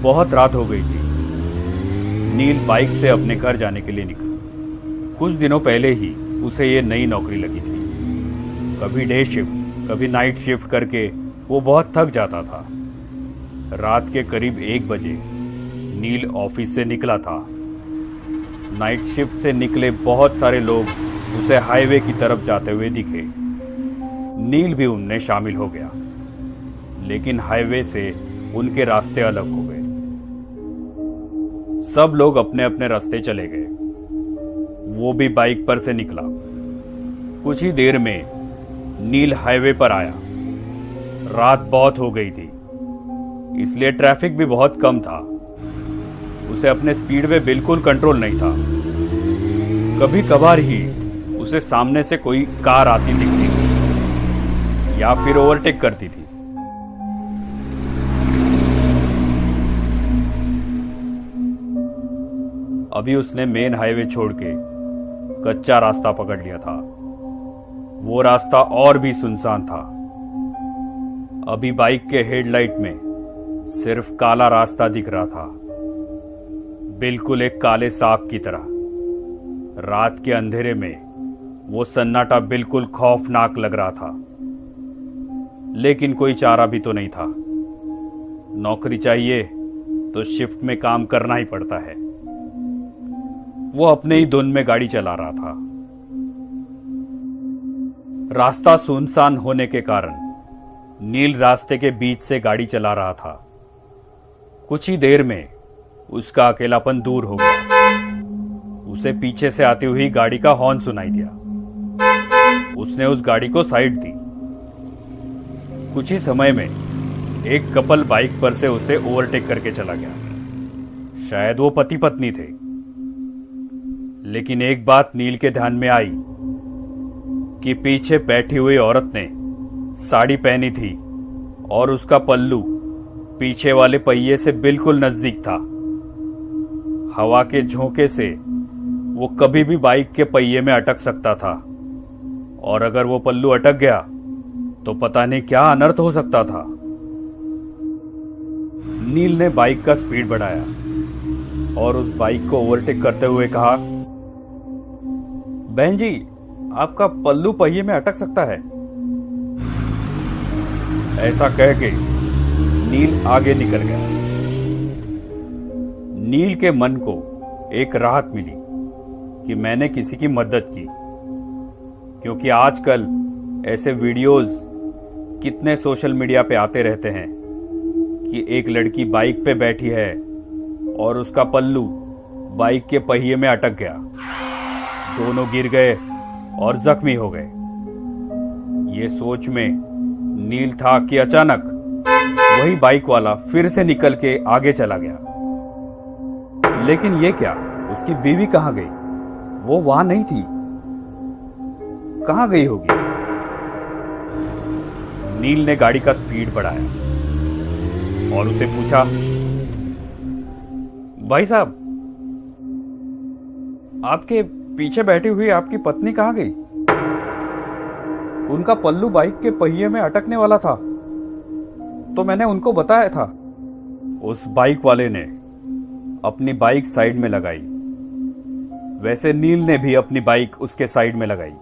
बहुत रात हो गई थी। नील बाइक से अपने घर जाने के लिए निकला। कुछ दिनों पहले ही उसे ये नई नौकरी लगी थी। कभी डे शिफ्ट कभी नाइट शिफ्ट करके वो बहुत थक जाता था। रात के करीब 1 बजे नील ऑफिस से निकला था। नाइट शिफ्ट से निकले बहुत सारे लोग उसे हाईवे की तरफ जाते हुए दिखे। नील भी उनमें शामिल हो गया, लेकिन हाईवे से उनके रास्ते अलग हो गए। सब लोग अपने अपने रास्ते चले गए। वो भी बाइक पर से निकला। कुछ ही देर में नील हाईवे पर आया। रात बहुत हो गई थी, इसलिए ट्रैफिक भी बहुत कम था। उसे अपने स्पीड पे बिल्कुल कंट्रोल नहीं था। कभी कभार ही उसे सामने से कोई कार आती दिखती थी या फिर ओवरटेक करती थी। अभी उसने मेन हाईवे छोड़ के कच्चा रास्ता पकड़ लिया था। वो रास्ता और भी सुनसान था। अभी बाइक के हेडलाइट में सिर्फ काला रास्ता दिख रहा था, बिल्कुल एक काले सांप की तरह। रात के अंधेरे में वो सन्नाटा बिल्कुल खौफनाक लग रहा था, लेकिन कोई चारा भी तो नहीं था। नौकरी चाहिए तो शिफ्ट में काम करना ही पड़ता है। वो अपने ही धुन में गाड़ी चला रहा था। रास्ता सुनसान होने के कारण नील रास्ते के बीच से गाड़ी चला रहा था। कुछ ही देर में उसका अकेलापन दूर हो गया। उसे पीछे से आती हुई गाड़ी का हॉर्न सुनाई दिया। उसने उस गाड़ी को साइड दी। कुछ ही समय में एक कपल बाइक पर से उसे ओवरटेक करके चला गया। शायद वो पति पत्नी थे। लेकिन एक बात नील के ध्यान में आई कि पीछे बैठी हुई औरत ने साड़ी पहनी थी और उसका पल्लू पीछे वाले पहिए से बिल्कुल नजदीक था। हवा के झोंके से वो कभी भी बाइक के पहिए में अटक सकता था, और अगर वो पल्लू अटक गया तो पता नहीं क्या अनर्थ हो सकता था। नील ने बाइक का स्पीड बढ़ाया और उस बाइक को ओवरटेक करते हुए कहा, बहन जी, आपका पल्लू पहिए में अटक सकता है। ऐसा कह के नील आगे निकल गया। नील के मन को एक राहत मिली कि मैंने किसी की मदद की, क्योंकि आजकल ऐसे वीडियोस कितने सोशल मीडिया पे आते रहते हैं कि एक लड़की बाइक पे बैठी है और उसका पल्लू बाइक के पहिए में अटक गया। दोनों गिर गए और जख्मी हो गए। ये सोच में नील था कि अचानक वही बाइक वाला फिर से निकल के आगे चला गया। लेकिन ये क्या, उसकी बीवी कहां गई? वो वहां नहीं थी। कहां गई होगी? नील ने गाड़ी का स्पीड बढ़ाया और उसे पूछा, भाई साहब, आपके पीछे बैठी हुई आपकी पत्नी कहां गई? उनका पल्लू बाइक के पहिए में अटकने वाला था, तो मैंने उनको बताया था। उस बाइक वाले ने अपनी बाइक साइड में लगाई। वैसे नील ने भी अपनी बाइक उसके साइड में लगाई।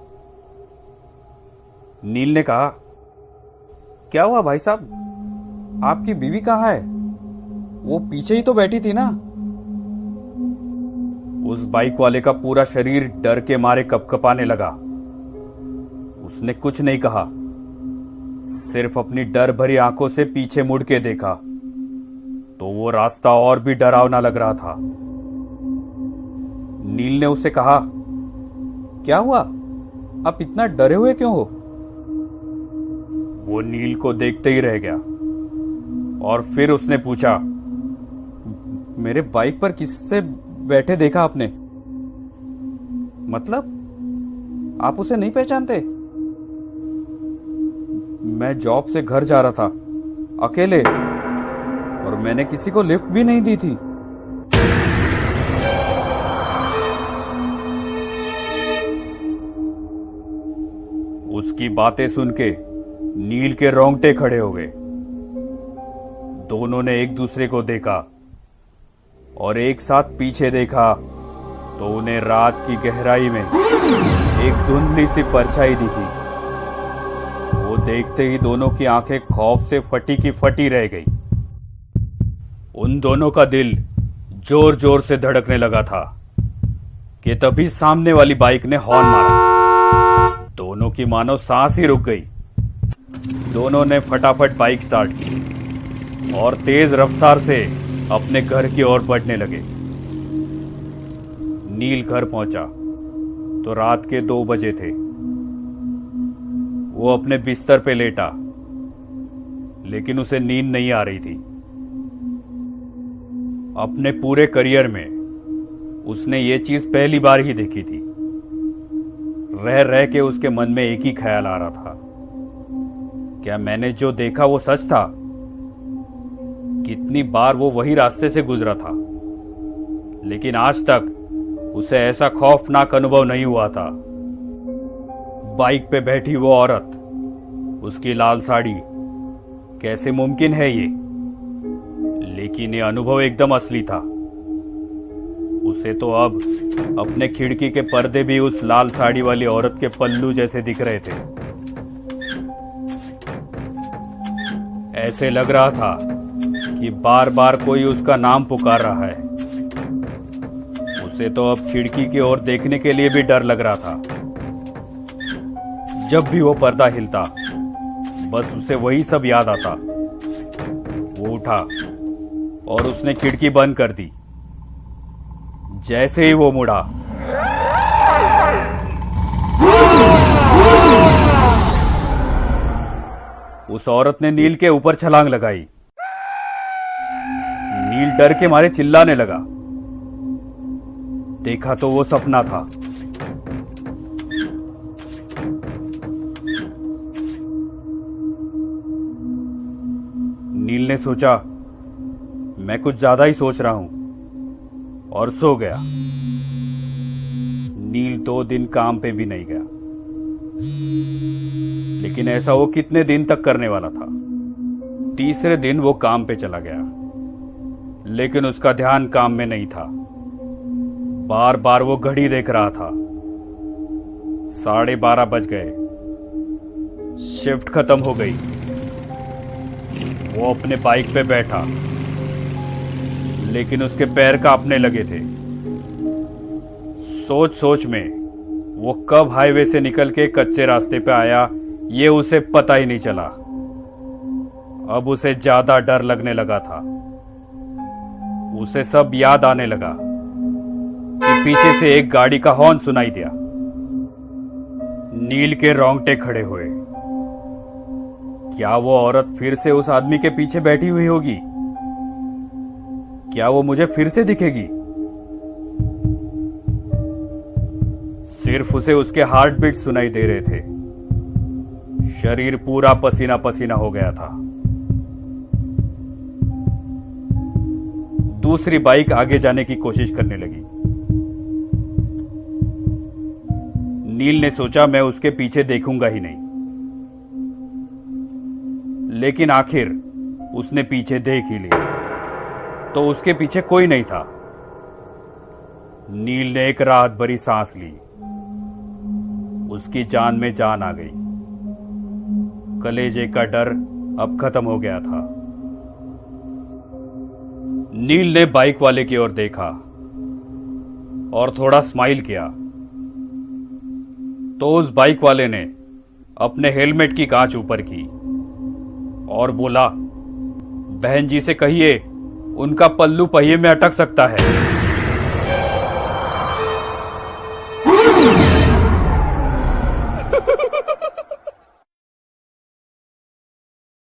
नील ने कहा, क्या हुआ भाई साहब, आपकी बीवी कहां है? वो पीछे ही तो बैठी थी ना। उस बाइक वाले का पूरा शरीर डर के मारे कपकपाने लगा। उसने कुछ नहीं कहा, सिर्फ अपनी डर भरी आंखों से पीछे मुड़ के देखा तो वो रास्ता और भी डरावना लग रहा था। नील ने उसे कहा, क्या हुआ, आप इतना डरे हुए क्यों हो? वो नील को देखते ही रह गया और फिर उसने पूछा, मेरे बाइक पर किससे बैठे देखा आपने? मतलब आप उसे नहीं पहचानते? मैं जॉब से घर जा रहा था अकेले, और मैंने किसी को लिफ्ट भी नहीं दी थी। उसकी बातें सुन के नील के रोंगटे खड़े हो गए। दोनों ने एक दूसरे को देखा और एक साथ पीछे देखा तो उन्हें रात की गहराई में एक धुंधली सी परछाई दिखी। वो देखते ही दोनों की आंखें खौफ से फटी की फटी रह गई। उन दोनों का दिल जोर जोर से धड़कने लगा था कि तभी सामने वाली बाइक ने हॉर्न मारा। दोनों की मानो सांस ही रुक गई। दोनों ने फटाफट बाइक स्टार्ट की और तेज रफ्तार से अपने घर की ओर बढ़ने लगे। नील घर पहुंचा तो रात के 2 बजे थे। वो अपने बिस्तर पे लेटा, लेकिन उसे नींद नहीं आ रही थी। अपने पूरे करियर में उसने ये चीज पहली बार ही देखी थी। रह रह के उसके मन में एक ही ख्याल आ रहा था, क्या मैंने जो देखा वो सच था? कितनी बार वो वही रास्ते से गुजरा था, लेकिन आज तक उसे ऐसा खौफनाक अनुभव नहीं हुआ था। बाइक पे बैठी वो औरत, उसकी लाल साड़ी, कैसे मुमकिन है ये? लेकिन ये अनुभव एकदम असली था। उसे तो अब अपने खिड़की के पर्दे भी उस लाल साड़ी वाली औरत के पल्लू जैसे दिख रहे थे। ऐसे लग रहा था कि बार बार कोई उसका नाम पुकार रहा है। उसे तो अब खिड़की की ओर देखने के लिए भी डर लग रहा था। जब भी वो पर्दा हिलता, बस उसे वही सब याद आता। वो उठा और उसने खिड़की बंद कर दी। जैसे ही वो मुड़ा, उस औरत ने नील के ऊपर छलांग लगाई। नील डर के मारे चिल्लाने लगा। देखा तो वो सपना था। नील ने सोचा, मैं कुछ ज्यादा ही सोच रहा हूं, और सो गया। नील 2 दिन काम पे भी नहीं गया, लेकिन ऐसा वो कितने दिन तक करने वाला था। तीसरे दिन वो काम पे चला गया, लेकिन उसका ध्यान काम में नहीं था। बार बार वो घड़ी देख रहा था। 12:30 बज गए। शिफ्ट खत्म हो गई। वो अपने बाइक पे बैठा, लेकिन उसके पैर कांपने लगे थे। सोच सोच में वो कब हाईवे से निकल के कच्चे रास्ते पे आया, ये उसे पता ही नहीं चला। अब उसे ज्यादा डर लगने लगा था। उसे सब याद आने लगा कि पीछे से एक गाड़ी का हॉर्न सुनाई दिया। नील के रोंगटे खड़े हुए। क्या वो औरत फिर से उस आदमी के पीछे बैठी हुई होगी? क्या वो मुझे फिर से दिखेगी? सिर्फ उसे उसके हार्ट बीट सुनाई दे रहे थे। शरीर पूरा पसीना पसीना हो गया था। दूसरी बाइक आगे जाने की कोशिश करने लगी। नील ने सोचा, मैं उसके पीछे देखूंगा ही नहीं। लेकिन आखिर उसने पीछे देख ही लिया, तो उसके पीछे कोई नहीं था। नील ने एक राहत भरी सांस ली। उसकी जान में जान आ गई। कलेजे का डर अब खत्म हो गया था। नील ने बाइक वाले की ओर देखा और थोड़ा स्माइल किया, तो उस बाइक वाले ने अपने हेलमेट की कांच ऊपर की और बोला, बहन जी से कहिए उनका पल्लू पहिए में अटक सकता है।